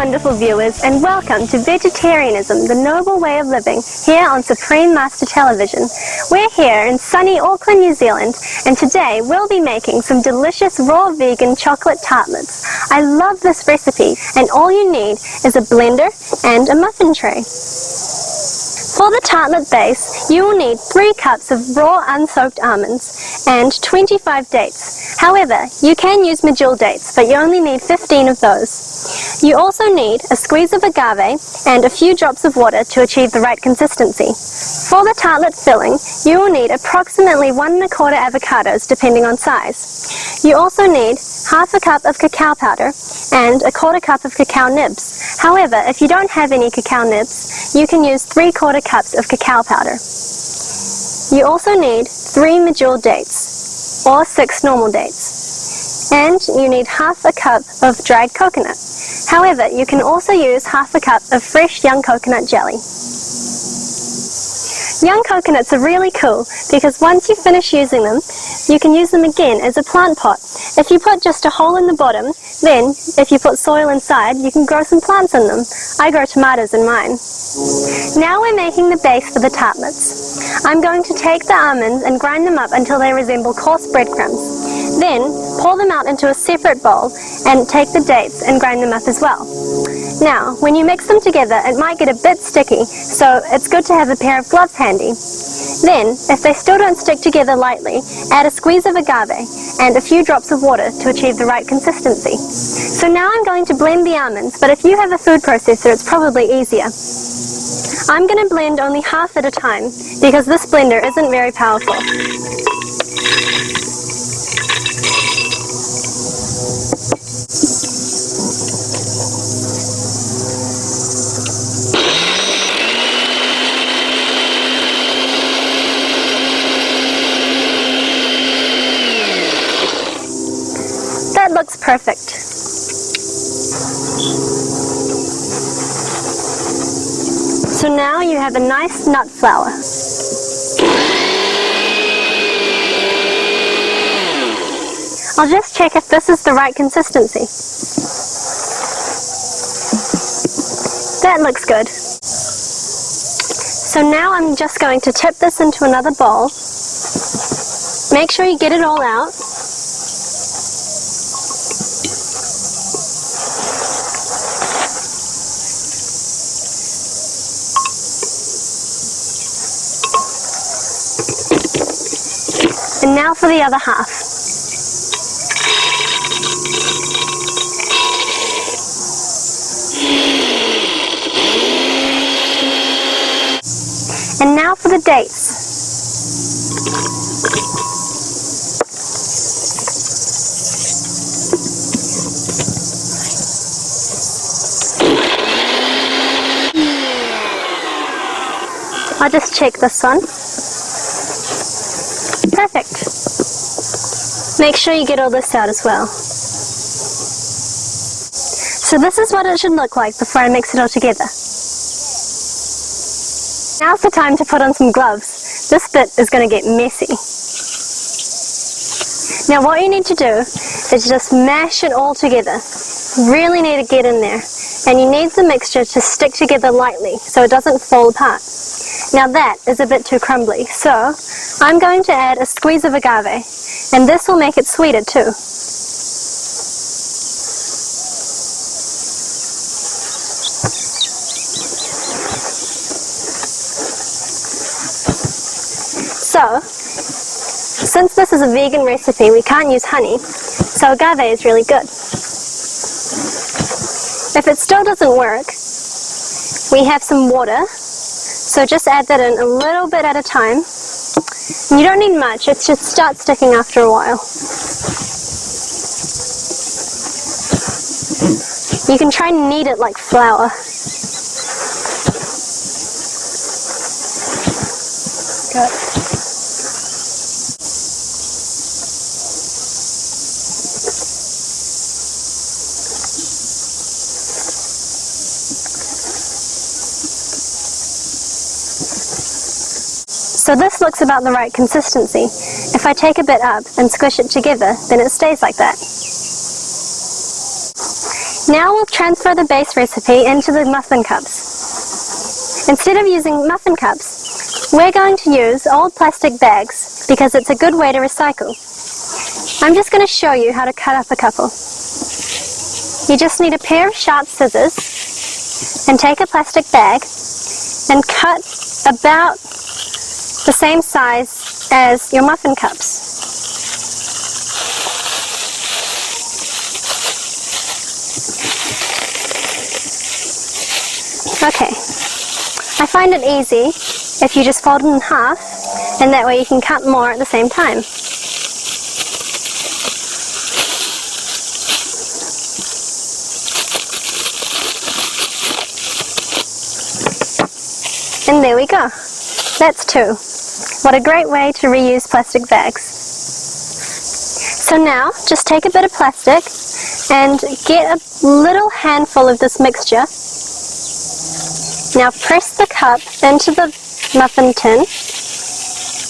wonderful viewers, and welcome to Vegetarianism, the Noble Way of Living, here on Supreme Master Television. We're here in sunny Auckland, New Zealand, and today we'll be making some delicious raw vegan chocolate tartlets. I love this recipe, and all you need is a blender and a muffin tray. For the tartlet base, you will need 3 cups of raw unsoaked almonds and 25 dates. However, you can use medjool dates, but you only need 15 of those. You also need a squeeze of agave and a few drops of water to achieve the right consistency. For the tartlet filling, you will need approximately 1 1/4 avocados depending on size. You also need half a cup of cacao powder and a 1/4 cup of cacao nibs. However, if you don't have any cacao nibs, you can use 3/4 cups of cacao powder. You also need 3 medjool dates, or 6 normal dates. And you need half a cup of dried coconut. However, you can also use half a cup of fresh young coconut jelly. Young coconuts are really cool because once you finish using them, you can use them again as a plant pot. If you put just a hole in the bottom, then if you put soil inside, you can grow some plants in them. I grow tomatoes in mine. Now we're making the base for the tartlets. I'm going to take the almonds and grind them up until they resemble coarse breadcrumbs. Then pour them out into a separate bowl and take the dates and grind them up as well. Now, when you mix them together, it might get a bit sticky, so it's good to have a pair of gloves handy. Then, if they still don't stick together lightly, add a squeeze of agave and a few drops of water to achieve the right consistency. So now I'm going to blend the almonds, but if you have a food processor, it's probably easier. I'm going to blend only half at a time because this blender isn't very powerful. That looks perfect. So now you have a nice nut flour. I'll just check if this is the right consistency. That looks good. So now I'm just going to tip this into another bowl. Make sure you get it all out. And now for the other half. And now for the dates. I'll just check this one. Perfect. Make sure you get all this out as well. So this is what it should look like before I mix it all together. Now's the time to put on some gloves. This bit is going to get messy. Now what you need to do is just mash it all together. Really need to get in there. And you need the mixture to stick together lightly so it doesn't fall apart. Now that is a bit too crumbly, so I'm going to add a squeeze of agave, and this will make it sweeter too. So, since this is a vegan recipe, we can't use honey, so agave is really good. If it still doesn't work, we have some water. So just add that in a little bit at a time. You don't need much, it should start sticking after a while. You can try and knead it like flour. Good. So this looks about the right consistency. If I take a bit up and squish it together, then it stays like that. Now we'll transfer the base recipe into the muffin cups. Instead of using muffin cups, we're going to use old plastic bags because it's a good way to recycle. I'm just going to show you how to cut up a couple. You just need a pair of sharp scissors and take a plastic bag and cut about the same size as your muffin cups. Okay, I find it easy if you just fold it in half, and that way you can cut more at the same time. And there we go. That's two. What a great way to reuse plastic bags. So now, just take a bit of plastic and get a little handful of this mixture. Now press the cup into the muffin tin,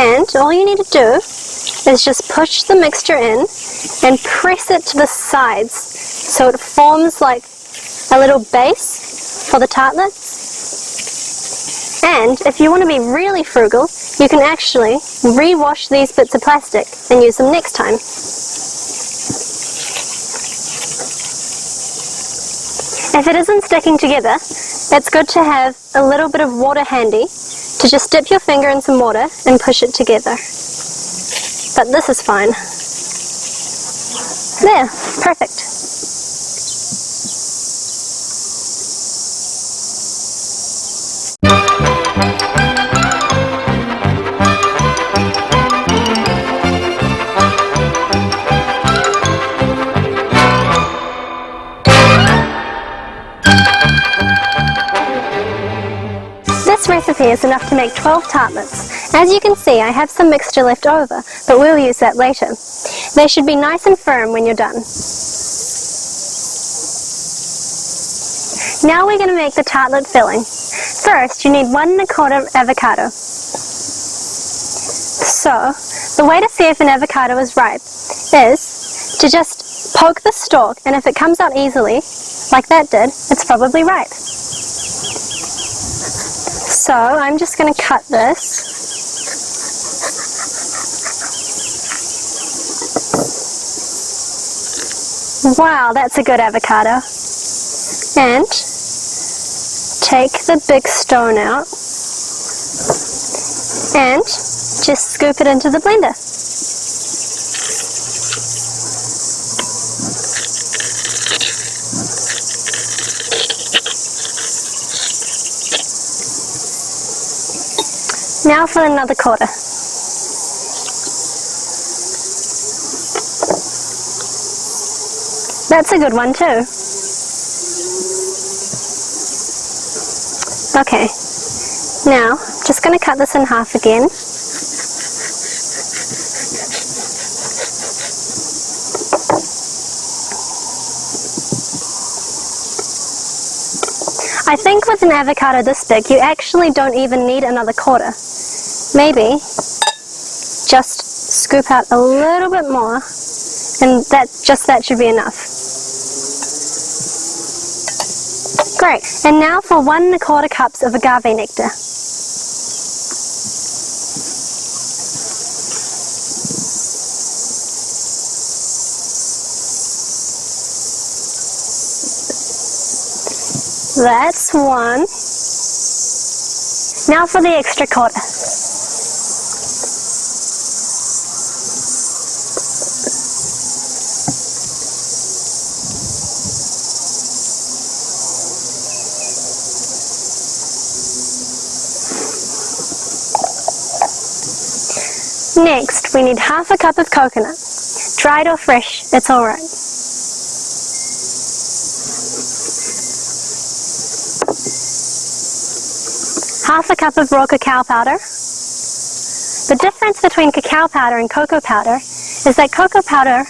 and all you need to do is just push the mixture in and press it to the sides so it forms like a little base for the tartlets. And if you want to be really frugal, you can actually re-wash these bits of plastic and use them next time. If it isn't sticking together, it's good to have a little bit of water handy to just dip your finger in some water and push it together. But this is fine. There, perfect. This recipe is enough to make 12 tartlets. As you can see, I have some mixture left over, but we'll use that later. They should be nice and firm when you're done. Now we're going to make the tartlet filling. First, you need 1 1/4 avocado. So, the way to see if an avocado is ripe is to just poke the stalk, and if it comes out easily, like that did, it's probably ripe. So I'm just going to cut this. Wow, that's a good avocado. And take the big stone out and just scoop it into the blender. Now for another 1/4. That's a good one too. Okay, now just going to cut this in half again. I think with an avocado this big, you actually don't even need another 1/4. Maybe just scoop out a little bit more, and that should be enough. Great, and now for 1 1/4 cups of agave nectar. That's 1. Now for the extra 1/4. Next, we need 1/2 cup of coconut. Dried or fresh, it's alright. Half a cup of raw cacao powder. The difference between cacao powder and cocoa powder is that cocoa powder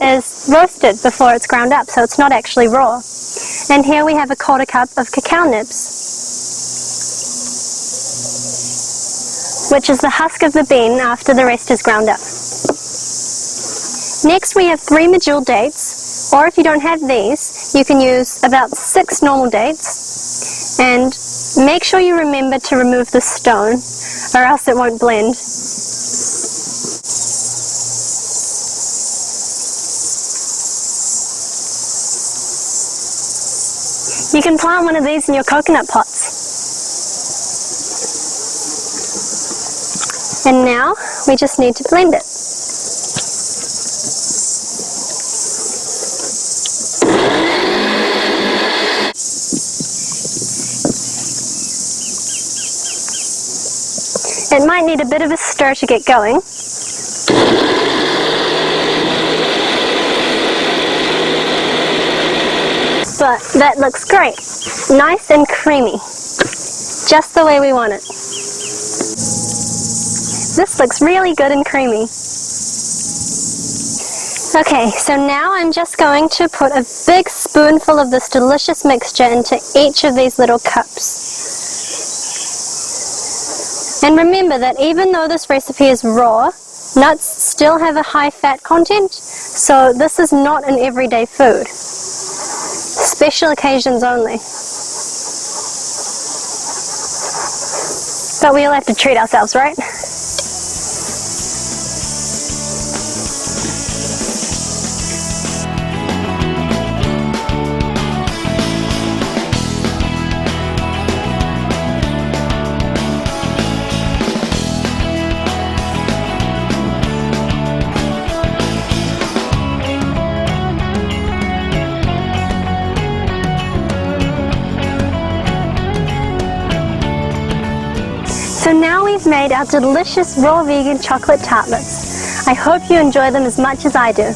is roasted before it's ground up, so it's not actually raw. And here we have a 1/4 cup of cacao nibs, which is the husk of the bean after the rest is ground up. Next we have 3 medjool dates, Or if you don't have these, you can use about 6 normal dates, and make sure you remember to remove the stone, or else it won't blend. You can plant one of these in your coconut pots. And now we just need to blend it. It might need a bit of a stir to get going. But that looks great. Nice and creamy. Just the way we want it. This looks really good and creamy. Okay, so now I'm just going to put a big spoonful of this delicious mixture into each of these little cups. And remember that even though this recipe is raw, nuts still have a high fat content, so this is not an everyday food. Special occasions only. But we all have to treat ourselves, right? So now we've made our delicious raw vegan chocolate tartlets. I hope you enjoy them as much as I do.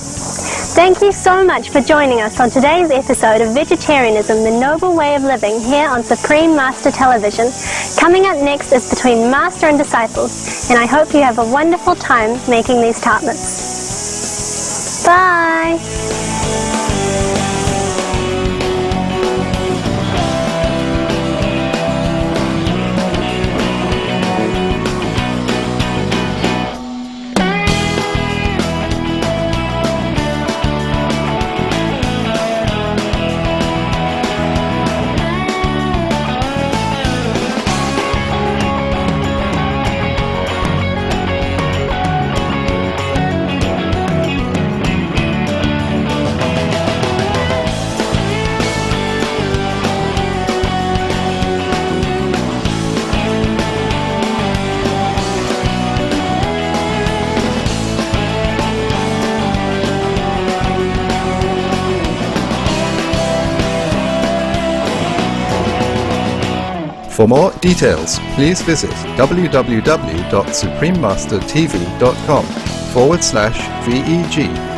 Thank you so much for joining us on today's episode of Vegetarianism, the Noble Way of Living, here on Supreme Master Television. Coming up next is Between Master and Disciples, and I hope you have a wonderful time making these tartlets. Bye! For more details, please visit www.suprememastertv.com/VEG.